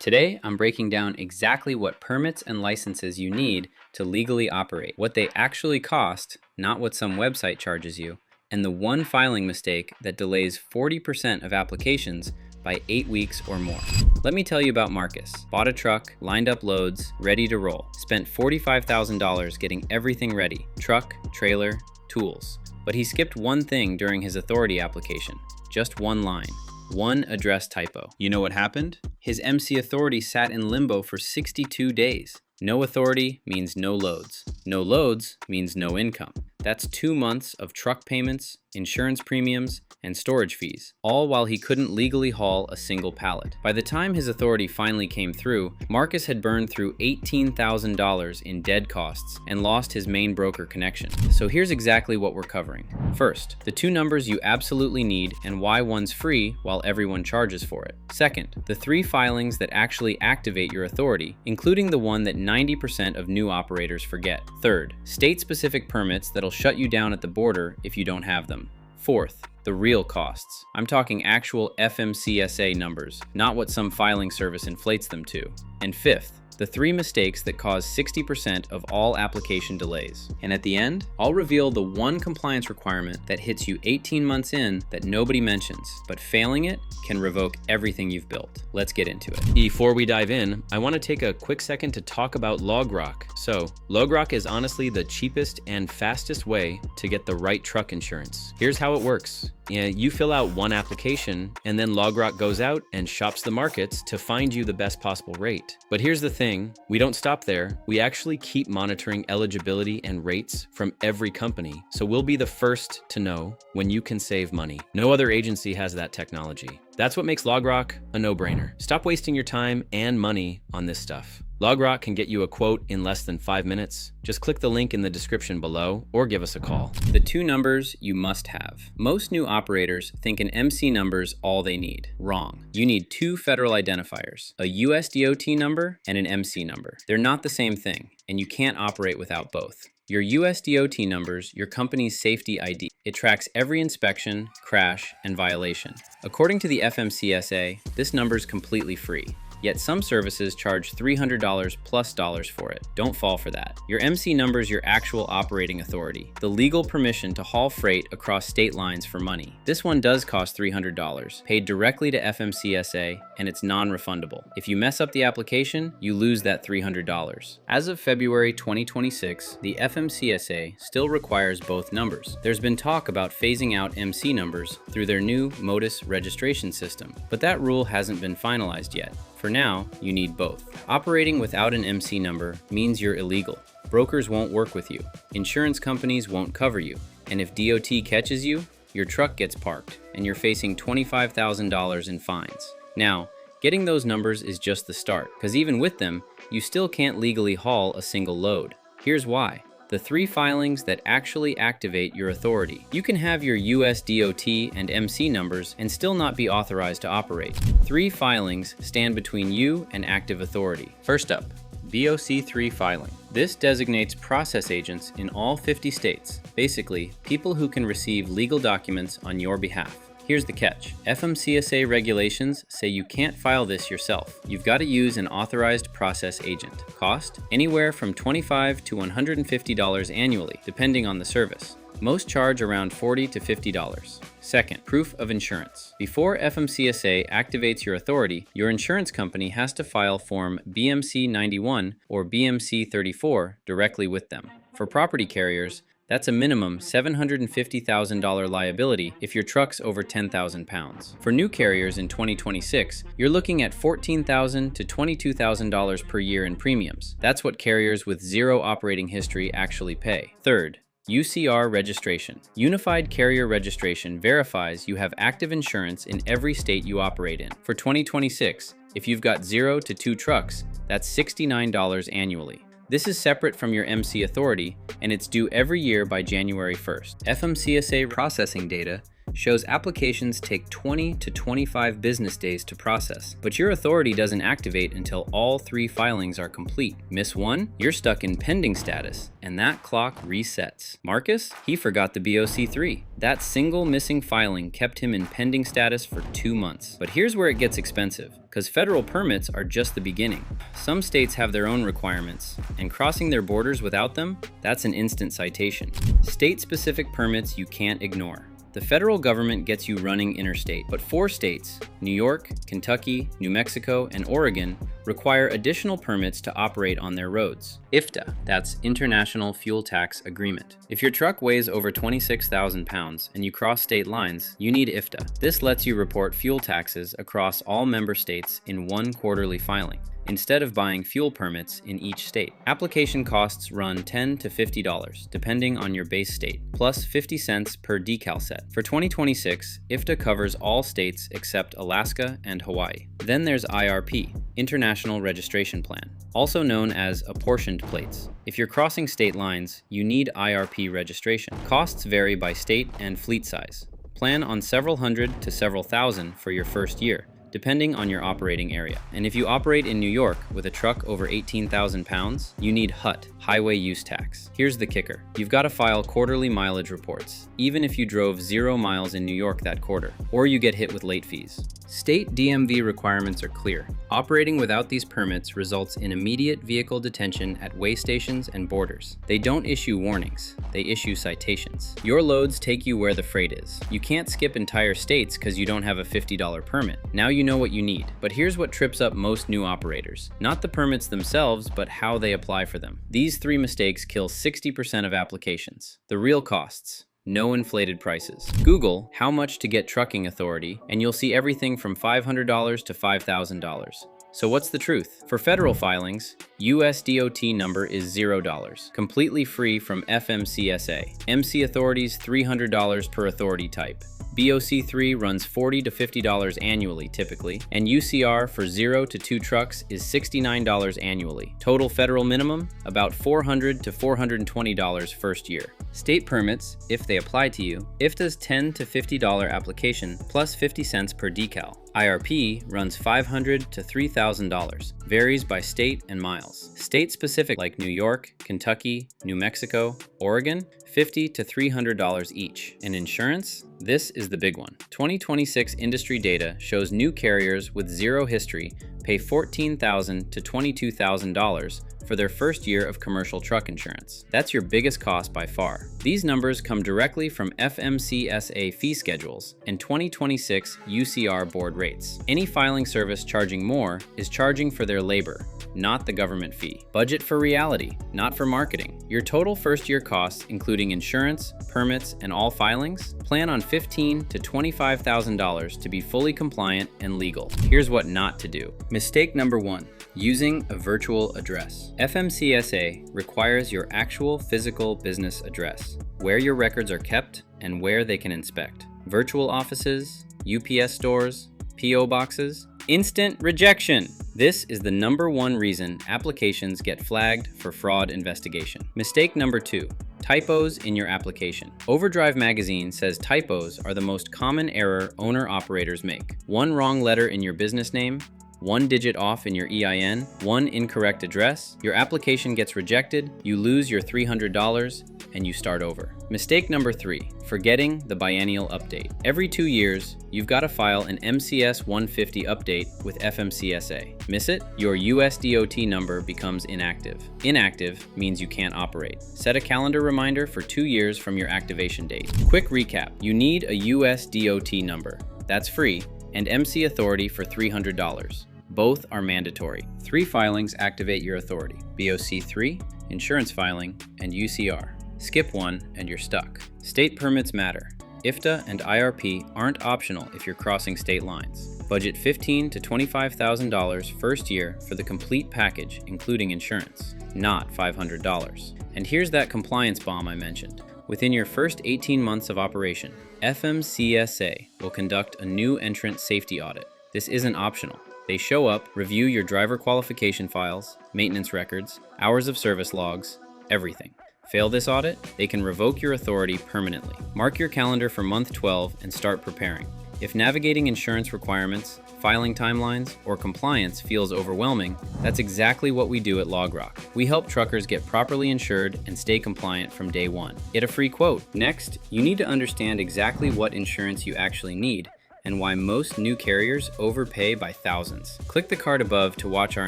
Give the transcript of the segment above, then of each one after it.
Today, I'm breaking down exactly what permits and licenses you need to legally operate, what they actually cost, not what some website charges you, and the one filing mistake that delays 40% of applications by 8 weeks or more. Let me tell you about Marcus. Bought a truck, lined up loads, ready to roll. Spent $45,000 getting everything ready: truck, trailer, tools. But he skipped one thing during his authority application. Just one line. One address typo. You know what happened? His MC authority sat in limbo for 62 days. No authority means no loads. No loads means no income. That's 2 months of truck payments, insurance premiums, and storage fees, all while he couldn't legally haul a single pallet. By the time his authority finally came through, Marcus had burned through $18,000 in dead costs and lost his main broker connection. So here's exactly what we're covering. First, the 2 numbers you absolutely need and why one's free while everyone charges for it. Second, the 3 filings that actually activate your authority, including the one that 90% of new operators forget. Third, state-specific permits that'll shut you down at the border if you don't have them. Fourth, the real costs. I'm talking actual FMCSA numbers, not what some filing service inflates them to. And fifth, the 3 mistakes that cause 60% of all application delays. And at the end, I'll reveal the one compliance requirement that hits you 18 months in that nobody mentions, but failing it can revoke everything you've built. Let's get into it. Before we dive in, I want to take a quick second to talk about Logrock. So, Logrock is honestly the cheapest and fastest way to get the right truck insurance. Here's how it works. You fill out one application, and then Logrock goes out and shops the markets to find you the best possible rate. But here's the thing, we don't stop there. We actually keep monitoring eligibility and rates from every company, so we'll be the first to know when you can save money. No other agency has that technology. That's what makes Logrock a no-brainer. Stop wasting your time and money on this stuff. Logrock can get you a quote in less than 5 minutes. Just click the link in the description below or give us a call. The 2 numbers you must have. Most new operators think an MC number's all they need. Wrong. You need 2 federal identifiers, a USDOT number and an MC number. They're not the same thing, and you can't operate without both. Your USDOT number's your company's safety ID. It tracks every inspection, crash, and violation. According to the FMCSA, this number's completely free. Yet some services charge $300 plus for it. Don't fall for that. Your MC number is your actual operating authority, the legal permission to haul freight across state lines for money. This one does cost $300, paid directly to FMCSA, and it's non-refundable. If you mess up the application, you lose that $300. As of February 2026, the FMCSA still requires both numbers. There's been talk about phasing out MC numbers through their new MODIS registration system, but that rule hasn't been finalized yet. For now, you need both. Operating without an MC number means you're illegal. Brokers won't work with you. Insurance companies won't cover you. And if DOT catches you, your truck gets parked and you're facing $25,000 in fines. Now, getting those numbers is just the start, because even with them, you still can't legally haul a single load. Here's why. The 3 filings that actually activate your authority. You can have your USDOT and MC numbers and still not be authorized to operate. 3 filings stand between you and active authority. First up, BOC3 filing. This designates process agents in all 50 states, basically people who can receive legal documents on your behalf. Here's the catch. FMCSA regulations say you can't file this yourself. You've got to use an authorized process agent. Cost? Anywhere from $25 to $150 annually, depending on the service. Most charge around $40 to $50. Second, proof of insurance. Before FMCSA activates your authority, your insurance company has to file Form BMC 91 or BMC 34 directly with them. For property carriers, that's a minimum $750,000 liability if your truck's over 10,000 pounds. For new carriers in 2026, you're looking at $14,000 to $22,000 per year in premiums. That's what carriers with 0 operating history actually pay. Third, UCR registration. Unified Carrier Registration verifies you have active insurance in every state you operate in. For 2026, if you've got 0 to 2 trucks, that's $69 annually. This is separate from your MC authority, and it's due every year by January 1st. FMCSA processing data shows applications take 20 to 25 business days to process, but your authority doesn't activate until all 3 filings are complete. Miss one, you're stuck in pending status, and that clock resets. Marcus, he forgot the BOC3. That single missing filing kept him in pending status for 2 months. But here's where it gets expensive, because federal permits are just the beginning. Some states have their own requirements, and crossing their borders without them, that's an instant citation. State-specific permits you can't ignore. The federal government gets you running interstate, but 4 states, New York, Kentucky, New Mexico, and Oregon, require additional permits to operate on their roads. IFTA, that's International Fuel Tax Agreement. If your truck weighs over 26,000 pounds and you cross state lines, you need IFTA. This lets you report fuel taxes across all member states in one quarterly filing, instead of buying fuel permits in each state. Application costs run $10 to $50, depending on your base state, plus 50 cents per decal set. For 2026, IFTA covers all states except Alaska and Hawaii. Then there's IRP, International Registration Plan, also known as apportioned plates. If you're crossing state lines, you need IRP registration. Costs vary by state and fleet size. Plan on several hundred to several thousand for your first year, depending on your operating area. And if you operate in New York with a truck over 18,000 pounds, you need HUT, Highway Use Tax. Here's the kicker. You've got to file quarterly mileage reports, even if you drove 0 miles in New York that quarter, or you get hit with late fees. State DMV requirements are clear. Operating without these permits results in immediate vehicle detention at weigh stations and borders. They don't issue warnings, they issue citations. Your loads take you where the freight is. You can't skip entire states because you don't have a $50 permit. Now you know what you need. But here's what trips up most new operators. Not the permits themselves, but how they apply for them. These 3 mistakes kill 60% of applications. The real costs. No inflated prices. Google how much to get trucking authority, and you'll see everything from $500 to $5,000. So what's the truth? For federal filings, USDOT number is $0, completely free from FMCSA. MC authorities $300 per authority type. BOC3 runs $40 to $50 annually typically, and UCR for 0 to 2 trucks is $69 annually. Total federal minimum, about $400 to $420 first year. State permits, if they apply to you, IFTA's $10 to $50 application plus 50 cents per decal. IRP runs $500 to $3,000, varies by state and miles. State-specific like New York, Kentucky, New Mexico, Oregon, $50 to $300 each. And insurance? This is the big one. 2026 industry data shows new carriers with 0 history pay $14,000 to $22,000 for their first year of commercial truck insurance. That's your biggest cost by far. These numbers come directly from FMCSA fee schedules and 2026 UCR board rates. Any filing service charging more is charging for their labor, not the government fee. Budget for reality, not for marketing. Your total first year costs, including insurance, permits, and all filings, plan on $15,000 to $25,000 to be fully compliant and legal. Here's what not to do. Mistake number 1. Using a virtual address. FMCSA requires your actual physical business address, where your records are kept and where they can inspect. Virtual offices, UPS stores, PO boxes, instant rejection. This is the #1 reason applications get flagged for fraud investigation. Mistake number 2. Typos in your application. Overdrive magazine says typos are the most common error owner-operators make. 1 wrong letter in your business name, 1 digit off in your EIN, 1 incorrect address, your application gets rejected, you lose your $300, and you start over. Mistake number 3, forgetting the biennial update. Every 2 years, you've got to file an MCS 150 update with FMCSA. Miss it? Your USDOT number becomes inactive. Inactive means you can't operate. Set a calendar reminder for 2 years from your activation date. Quick recap, you need a USDOT number. That's free, and MC authority for $300. Both are mandatory. 3 filings activate your authority: BOC3, insurance filing, and UCR. Skip one and you're stuck. State permits matter. IFTA and IRP aren't optional if you're crossing state lines. Budget $15,000 to $25,000 first year for the complete package, including insurance, not $500. And here's that compliance bomb I mentioned. Within your first 18 months of operation, FMCSA will conduct a new Entrant Safety Audit. This isn't optional. They show up, review your driver qualification files, maintenance records, hours of service logs, everything. Fail this audit? They can revoke your authority permanently. Mark your calendar for month 12 and start preparing. If navigating insurance requirements, filing timelines, or compliance feels overwhelming, that's exactly what we do at Logrock. We help truckers get properly insured and stay compliant from day one. Get a free quote. Next, you need to understand exactly what insurance you actually need and why most new carriers overpay by thousands. Click the card above to watch our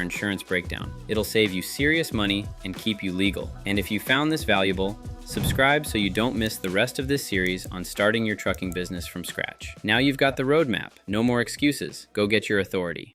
insurance breakdown. It'll save you serious money and keep you legal. And if you found this valuable, subscribe so you don't miss the rest of this series on starting your trucking business from scratch. Now you've got the roadmap. No more excuses. Go get your authority.